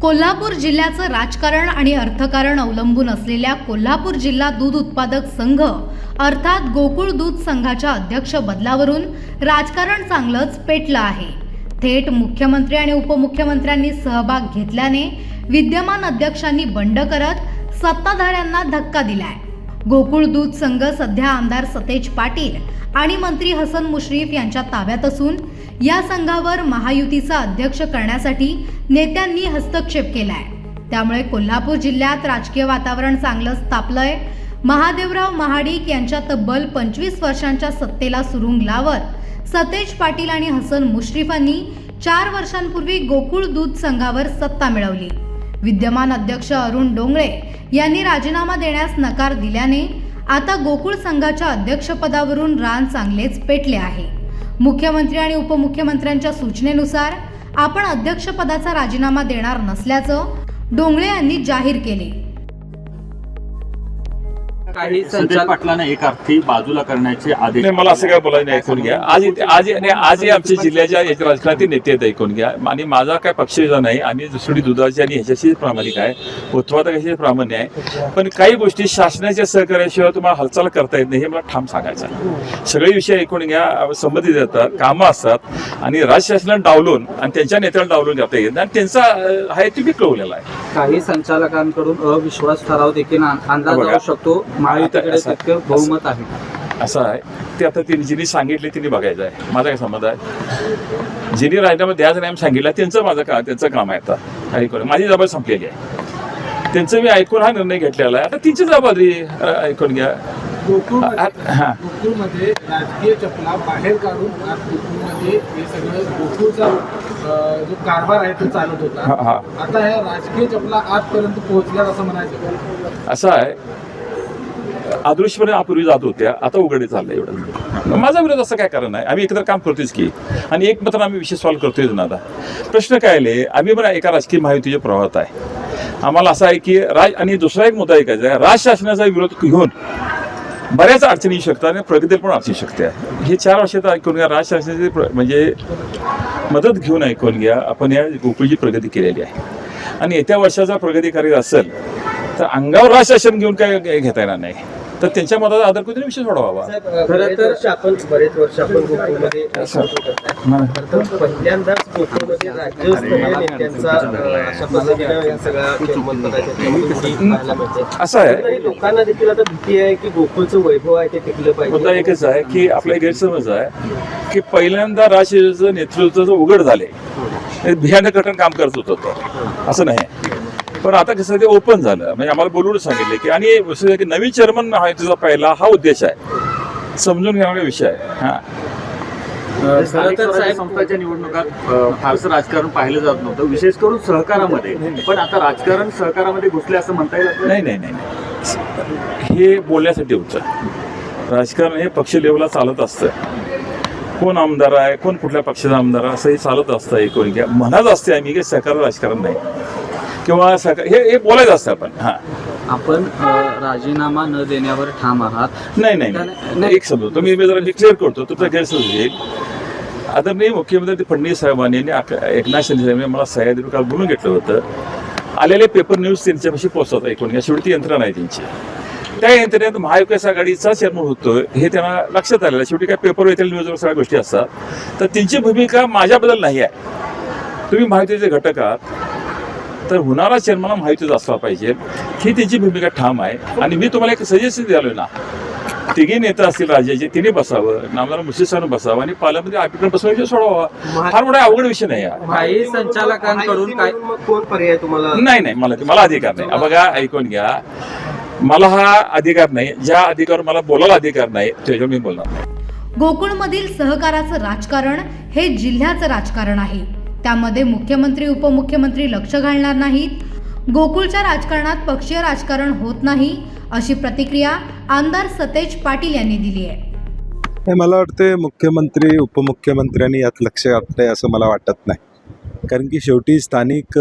कोल्हापूर जिल्ह्याचं राजकारण आणि अर्थकारण अवलंबून असलेल्या कोल्हापूर जिल्हा दूध उत्पादक संघ अर्थात गोकुळ दूध संघाच्या अध्यक्ष बदलावरून राजकारण चांगलंच पेटलं आहे। थेट मुख्यमंत्री आणि उपमुख्यमंत्र्यांनी सहभाग घेतल्याने विद्यमान अध्यक्षांनी बंड करत सत्ताधाऱ्यांना धक्का दिलाय। गोकुळ दूध संघ सध्या आमदार सतेज पाटील आणि मंत्री हसन मुश्रीफ यांच्या ताब्यात असून या संघावर महायुतीचा अध्यक्ष करण्यासाठी नेत्यांनी हस्तक्षेप केलाय। त्यामुळे कोल्हापूर जिल्ह्यात राजकीय वातावरण चांगलंच तापलंय। महादेवराव महाडिक यांच्या तब्बल 25 वर्षांच्या सत्तेला सुरुंग लावत सतेज पाटील आणि हसन मुश्रीफांनी 4 वर्षांपूर्वी गोकुळ दूध संघावर सत्ता मिळवली। विद्यमान अध्यक्ष अरुण डोंगळे यांनी राजीनामा देण्यास नकार दिल्याने आता गोकुळ संघाच्या अध्यक्षपदावरून रान चांगलेच पेटले आहे। मुख्यमंत्री आणि उपमुख्यमंत्र्यांच्या सूचनेनुसार आपण अध्यक्षपदाचा राजीनामा देणार नसल्याचं डोंगळे यांनी जाहीर केले। काही सतेज पाटलांना एक अर्थी बाजूला करण्याचे आदेश। मला असं काय बोलायचं नाही, ऐकून घ्या। आज आमच्या जिल्ह्याच्या राजकारणातील नेते आहेत, ऐकून घ्या। आणि माझा काय पक्षविरोध नाही, आम्ही दुसरी दुधाची आणि ह्याच्याशी प्रामाणिक आहे, उत्पादकाशी प्रामाण्य आहे। पण काही गोष्टी शासनाच्या सहकार्याशिवाय तुम्हाला हालचाल करता येत नाही, हे मला ठाम सांगायचं आहे। सगळे विषय ऐकून घ्या, संबंधित येतात, कामं असतात आणि राज्य शासनाला डावलून आणि त्यांच्या नेत्याला डावलून करता येत आणि त्यांचा आहे तुम्ही कळवलेला आहे। काही संचालकांकडून अविश्वास ठराव देखील आणला जाऊ शकतो, महायुतीकडे बहुमत आहे असं आहे। ते आता जिने सांगितले तिने बघायचं आहे, माझा काय संबंध आहे। जिने राजीनामा द्यायचं नाही सांगितलं त्यांचं काम आहे। आता ऐकून माझी जबाबदारी संपलेली आहे, त्यांचं मी ऐकून हा निर्णय घेतलेला आहे। आता तिची जबाबदारी ऐकून घ्या। गोकुळमध्ये राजकीय चपला बाहेर काढून गोकुळमध्ये हे सगळं गोकुळचा जो कारभार आहे तो चालत होता। आता ह्या राजकीय चपला आजपर्यंत पोहोचल्या असं म्हणायचं। असं आहे, अदृश्यपणे यापूर्वी जात होत्या, आता उघडे चाललंय एवढं। माझा विरोध असं काय कारण आहे, आम्ही एकत्र काम करतोयच की, आणि एकमात्र आम्ही विषय सॉल्व्ह करतोयच ना। आता प्रश्न काय आहे, आम्ही पण एका राजकीय महायुतीच्या प्रवाहात आहे। आम्हाला असं आहे की आणि दुसरा एक मुद्दा ऐकायचा आहे, राज शासनाचा विरोध घेऊन बऱ्याच अडचणी येऊ शकतात आणि प्रगती पण असू शकते। हे 4 वर्षात ऐकून घ्या, राज शासनाची म्हणजे मदत घेऊन ऐकून घ्या, आपण या गोकुळची प्रगती केलेली आहे। आणि येत्या वर्षाचा प्रगती करायचा असेल तर अंगावर राज शासन घेऊन काय घेता येणार नाही, तर त्यांच्या मताचा आदर करून विषय सोडवावा। खरं तर आपण बरेच वर्ष आपण गोकुळमध्ये पहिल्यांदाच गोकुळमध्ये राज्यस्तरीय नेत्यांचा अशा पद्धतीने असं आहे। लोकांना देखील आता भीती आहे की गोकुळचं वैभव आहे ते टिकलं पाहिजे। मुद्दा एकच आहे की आपला गैरसमज आहे की पहिल्यांदा राजशासनाचं नेतृत्व उघड झाले, भयानक कठीण काम करत होतं असं नाही। पण आता कसं ते ओपन झालं, म्हणजे आम्हाला बोलून सांगितलं की, आणि की नवीन चेअरमन महायुतीचा पहिला हा उद्देश आहे, समजून घेणारा विषय आहे। संस्थांच्या निवडणुकात फारसं राजकारण पाहिलं जात नव्हतं, विशेष करून सहकारामध्ये, पण आता राजकारण सहकारामध्ये घुसले असं म्हणता येईल? नाही, हे बोलण्यासाठी होतं। राजकारण हे पक्ष लेवलला चालत असतं, कोण आमदार आहे, कोण कुठल्या पक्षाचा आमदार आहे, असं हे चालत असतं। ऐकून घ्या, म्हणत असते आम्ही की सहकार राजकारण नाही किंवा हे बोलायचं असतं आपण। आपण राजीनामा न देण्यावर ठाम आहात? नाही, एक समजतो तुम्ही जरा क्लिअर करतो, तुमचा गैरसमज येईल। आदरणीय मुख्यमंत्री फडणवीस साहेबांनी एकनाथ शिंदे साहेबांनी मला सह्याद्री काल बोलून घेतलं होतं, आलेले पेपर न्यूज त्यांच्यापाशी पोहोचवत ऐकून घ्या। शेवटी ती यंत्रणा आहे त्यांची, त्या यंत्रणेत महाविकास आघाडीचा चेअरमन होतोय हे त्यांना लक्षात आलेलं। शेवटी काय पेपर येतील, न्यूजवर सगळ्या गोष्टी असतात, तर त्यांची भूमिका माझ्याबद्दल नाही आहे। तुम्ही महायुतीचे घटक आहात तर होणारा चेअरमन माहितीच असला पाहिजे, ही त्यांची भूमिका ठाम आहे। आणि मी तुम्हाला एक सजेशन द्यालोय ना, तिघी नेता असतील राज्याचे, तिने बसावं, नामदार मुश्रीफ बसावं आणि पार्लमेंटमध्ये आर्टिकल बसवून विषय सोडवावा। फार मोठा अवघड विषय नाही आहे। काही संचालकांकडून काय कोण पर्याय तुम्हाला? नाही, मला अधिकार नाही। बघा ऐकून घ्या, मला हा अधिकार नाही, ज्या अधिकारावर मला बोलायला अधिकार नाही त्याच्यावर मी बोलणार नाही। गोकुळमधील सहकाराचं राजकारण हे जिल्ह्याचं राजकारण आहे, त्यामध्ये मुख्यमंत्री उपमुख्यमंत्री लक्ष घालणार नाहीत। गोकुळच्या राजकारणात पक्षीय राजकारण होत नाही, अशी प्रतिक्रिया आमदार सतेज पाटील यांनी दिली आहे। मला वाटते मुख्यमंत्री उपमुख्यमंत्र्यांनी यात लक्ष घातलंय असं मला वाटत नाही, कारण की शेवटी स्थानिक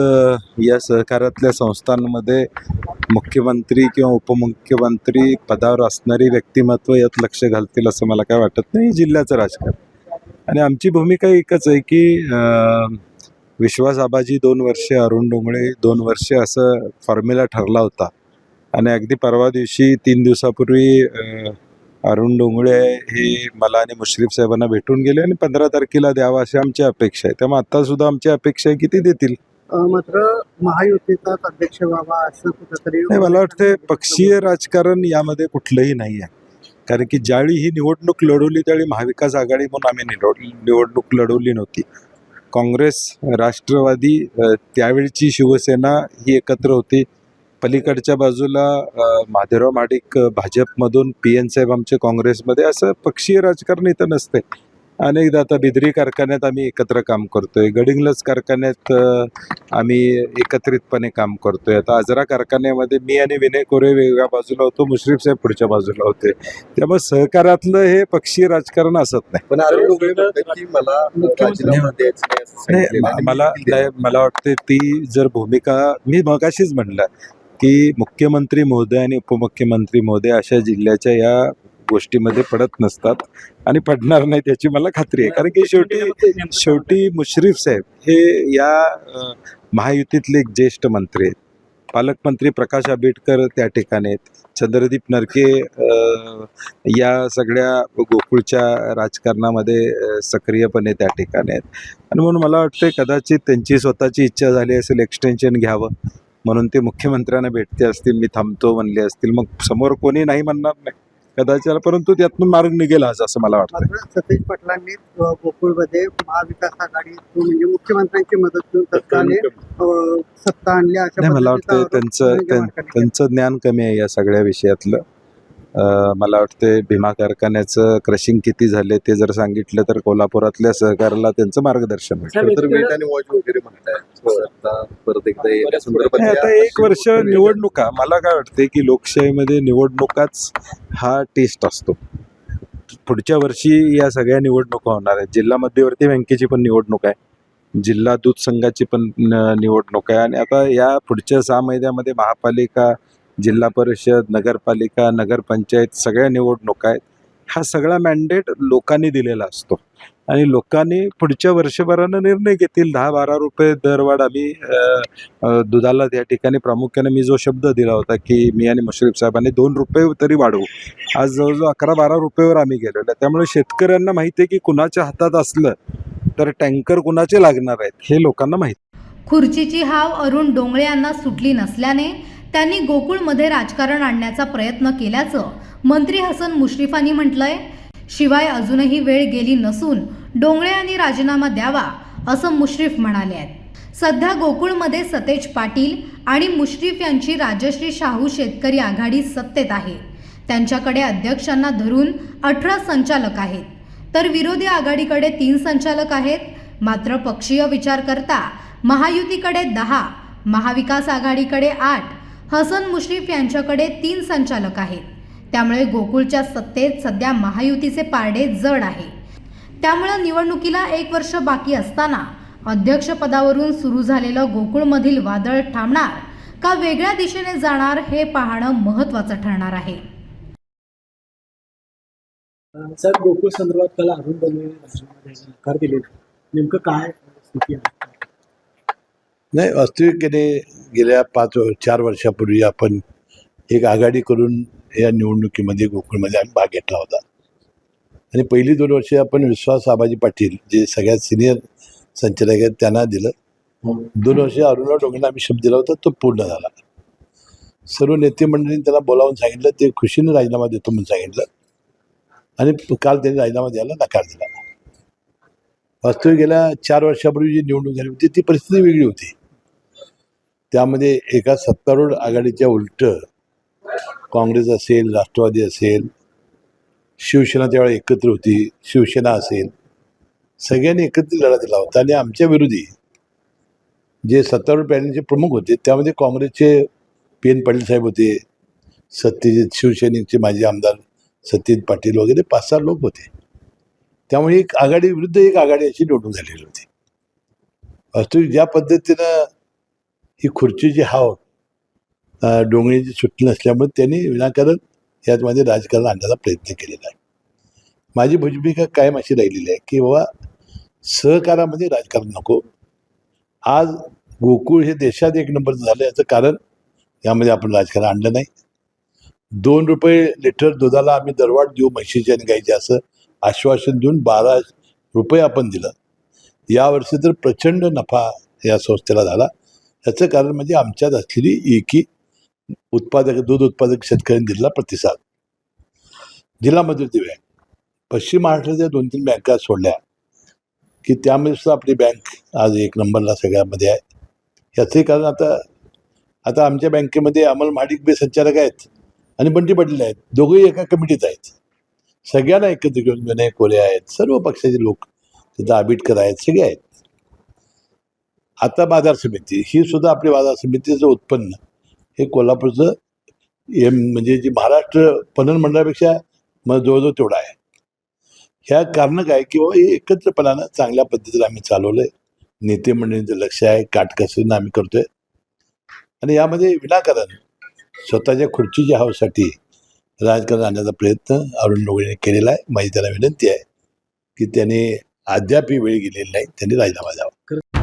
या सहकारातल्या संस्थांमध्ये मुख्यमंत्री किंवा उपमुख्यमंत्री पदावर असणारी व्यक्तिमत्व यात लक्ष घालतील असं मला काय वाटत नाही। जिल्ह्याचं राजकारण आणि आमची भूमिका एकच आहे की विश्वास आबाजी 2 वर्षे, अरुण डोंगळे 2 वर्षे असं फॉर्म्युला ठरला होता. आणि अगदी परवा दिवशी 3 दिवसापूर्वी अरुण डोंगळे हे मला आणि मुश्रीफ साहेबांना भेटून गेले आणि 15 तारखेला द्यावा अशी आमची अपेक्षा आहे. त्यामुळे आता सुद्धा आमची अपेक्षा आहे की ते देतील. मात्र महायुतीचाच अध्यक्ष व्हावा असं कुठंतरी नाही, मला वाटतं पक्षीय राजकारण यामध्ये कुठलंही नाही आहे. कारण की ज्यावेळी ही निवडणूक लढवली त्यावेळी महाविकास आघाडी म्हणून आम्ही निवडणूक लढवली नव्हती. काँग्रेस, राष्ट्रवादी, त्यावेळची शिवसेना ही एकत्र होती. पलीकडच्या बाजूला महादेवराव महाडिक भाजपमधून, PN साहेब आमचे काँग्रेसमध्ये. असं पक्षीय राजकारण इथं नसते. अनेकदा आता बिदरी कारखान्यात आम्ही एकत्र काम करतोय, गडिंग्लज कारखान्यात आम्ही एकत्रितपणे काम करतोय. आता आजरा कारखान्यामध्ये मी आणि विनय कोरे वेगळ्या बाजूला होतो, मुश्रीफ साहेब पुढच्या बाजूला होते. त्यामुळे सहकारातलं हे पक्षीय राजकारण असत नाही. पण अरुण डोंगरे म्हणतात की मला राजीनामा द्यायचा नाही असं सांगितलेलं आहे. नाही, मला वाटते ती जर भूमिका मी मगाशीच म्हणलं की मुख्यमंत्री महोदय आणि उपमुख्यमंत्री महोदय अशा जिल्ह्याच्या या गोष्टीमध्ये पडत नसतात आणि पडणार नाही त्याची मला खात्री आहे. कारण की शेवटी मुश्रीफ साहेब हे या महायुतीतले एक ज्येष्ठ मंत्री आहेत. पालकमंत्री प्रकाश आंबेडकर त्या ठिकाणी आहेत. चंद्रदीप नरके या सगळ्या गोकुळच्या राजकारणामध्ये सक्रियपणे त्या ठिकाणी आहेत. आणि म्हणून मला वाटतं कदाचित त्यांची स्वतःची इच्छा झाली असेल एक्सटेन्शन घ्यावं म्हणून ते मुख्यमंत्र्यांना भेटते असतील, मी थांबतो म्हणले असतील. मग समोर कोणी नाही म्हणणार नाही कदाचित, परंतु त्यातून मार्ग निघेल आज असं मला वाटतं. मात्र सतीश पाटलांनी गोकुळमध्ये महाविकास आघाडी म्हणजे मुख्यमंत्र्यांची मदत घेऊन तत्कालीन सत्ता आणली अशा नाही, मला पद्धतीचा वाटतं आरोप त्यांचं ज्ञान कमी आहे या सगळ्या विषयातलं. मला वाटतं भीमा कारखान्याचं क्रशिंग किती झाले ते जर सांगितलं तर कोल्हापुरातल्या सहकाराला त्यांचं मार्गदर्शन मिळतं. तर वेट आणि वॉच वगैरे म्हणताय सत्ता परत एकदा येण्यासंदर्भात नाही, आता 1 वर्ष निवडणुका, मला काय वाटते की लोकशाहीमध्ये निवडणुकाच हा टेस्ट असतो. पुढच्या वर्षी या सगळ्या निवडणुका होणार आहेत. जिल्हा मध्यवर्ती बँकेची पण निवडणूक आहे, जिल्हा दूध संघाची पण निवडणूक आहे आणि आता या पुढच्या 6 महिन्यामध्ये महापालिका, जिल्हा परिषद, नगरपालिका, नगरपंचायत सगळ्या निवडणुका आहेत. हा सगळा मॅन्डेट लोकांनी दिलेला असतो आणि लोकांनी पुढच्या वर्षभरानं निर्णय घेतील. 10-12 रुपये दरवाढ आम्ही दुधाला त्या ठिकाणी प्रामुख्याने मी जो शब्द दिला होता की मी आणि मुश्रीफ साहेबांनी 2 रुपये तरी वाढवू, आज जवळजवळ 11-12 रुपयेवर आम्ही गेलेलो आहे. त्यामुळे शेतकऱ्यांना माहिती आहे की कुणाच्या हातात असलं तर टँकर कुणाचे लागणार आहेत हे लोकांना माहिती. खुर्चीची हाव अरुण डोंगळे यांना सुटली नसल्याने त्यांनी गोकुळमध्ये राजकारण आणण्याचा प्रयत्न केल्याचं मंत्री हसन मुश्रीफांनी म्हटलंय. शिवाय अजूनही वेळ गेली नसून डोंगळे यांनी राजीनामा द्यावा असं मुश्रीफ म्हणाले आहेत. सध्या गोकुळमध्ये सतेज पाटील आणि मुश्रीफ यांची राजश्री शाहू शेतकरी आघाडी सत्तेत आहे. त्यांच्याकडे अध्यक्षांना धरून 18 संचालक आहेत, तर विरोधी आघाडीकडे 3 संचालक आहेत. मात्र पक्षीय विचार करता महायुतीकडे 10, महाविकास आघाडीकडे 8, हसन मुश्रीफ यांच्याकडे 3 संचालक आहेत. त्यामुळे गोकुळच्या सत्तेत सध्या महायुतीचे पारडे जड आहे. त्यामुळे निवडणुकीला 1 वर्ष बाकी असताना अध्यक्षपदावरून सुरू झालेलं गोकुळमधील वादळ थांबणार का वेगळ्या दिशेने जाणार हे पाहणं महत्त्वाचं ठरणार आहे. सर, गोकुळ संदर्भात काल अरुण डोंगरे राजीनामा द्यायला नकार दिलेला, नेमकं काय स्थिती आहे? नाही, वास्तविकतेने गेल्या 4 वर्षापूर्वी आपण एक आघाडी करून या निवडणुकीमध्ये गोकुळमध्ये आम्ही भाग घेतला होता आणि पहिली 2 वर्षे आपण विश्वास आबाजी पाटील जे सगळ्यात सिनियर संचालक आहेत त्यांना दिलं. 2 वर्षे अरुणराव डोंगरेंना आम्ही शब्द दिला होता, तो पूर्ण झाला. सर्व नेते मंडळींनी त्यांना बोलावून सांगितलं, ते खुशीने राजीनामा देतो म्हणून सांगितलं आणि काल त्यांनी राजीनामा द्यायला नकार दिला. वास्तविक गेल्या 4 वर्षापूर्वी जी निवडणूक झाली होती ती परिस्थिती वेगळी होती. त्यामध्ये एका सत्तारूढ आघाडीच्या उलट काँग्रेस असेल, राष्ट्रवादी असेल, शिवसेना त्यावेळेला एकत्र होती, शिवसेना असेल, सगळ्यांनी एकत्रित लढा दिला होता आणि आमच्या विरोधी जे सत्तारूढ पॅनलचे प्रमुख होते त्यामध्ये काँग्रेसचे PN पाटील साहेब होते, सत्यजित शिवसेनेचे माजी आमदार सत्यजित पाटील वगैरे 5-6 लोक होते. त्यामुळे एक आघाडी विरुद्ध एक आघाडी अशी निवडणूक झालेली होती. वास्तविक ज्या पद्धतीनं ही खुर्चीची हाव डोंगरेची सुटली नसल्यामुळे त्यांनी विनाकारण यामध्ये राजकारण आणण्याचा प्रयत्न केलेला आहे. माझी भूमिका कायम अशी राहिलेली आहे की बाबा सहकारामध्ये राजकारण नको, आज गोकुळ हे देशात एक नंबरचं झालं याचं कारण यामध्ये आपण राजकारण आणलं नाही. 2 रुपये लिटर दुधाला आम्ही दरवाढ देऊ म्हशीचे आणि गाईचे असं आश्वासन देऊन 12 रुपये आपण दिलं. यावर्षी तर प्रचंड नफा या संस्थेला झाला. याचं कारण म्हणजे आमच्यात असलेली एकी दूध उत्पादक शेतकऱ्यांनी दिलेला प्रतिसाद. जिल्हा मध्यवर्ती बँक पश्चिम महाराष्ट्राच्या 2-3 बँका सोडल्या की त्यामध्ये सुद्धा आपली बँक आज एक नंबरला सगळ्यामध्ये आहे. याचे कारण आता आमच्या बँकेमध्ये अमल महाडिक बे संचालक आहेत आणि बंटी पाटील आहेत. दोघंही एका कमिटीत आहेत. सगळ्यांना एकत्र घेऊन विनय कोरे आहेत, सर्व पक्षाचे लोक तिथं आबिटकर आहेत, सगळे आहेत. आता बाजार समिती ही सुद्धा आपली बाजार समितीचं उत्पन्न हे कोल्हापूरचं म्हणजे जी महाराष्ट्र पणन मंडळापेक्षा जवळजवळ तेवढं आहे. ह्या कारण काय की बाबा हे एकत्रपणानं चांगल्या पद्धतीने आम्ही चालवलंय. नेते मंडळींचं लक्ष आहे, काटकसरीनं आम्ही करतोय आणि यामध्ये विनाकारण स्वतःच्या खुर्चीच्या हौसाठी राजकारण आणण्याचा प्रयत्न अरुण डोंगरेने केलेला आहे. माझी त्याला विनंती आहे की त्याने अद्याप वेळ गेलेली नाही, त्यांनी राजीनामा द्यावा.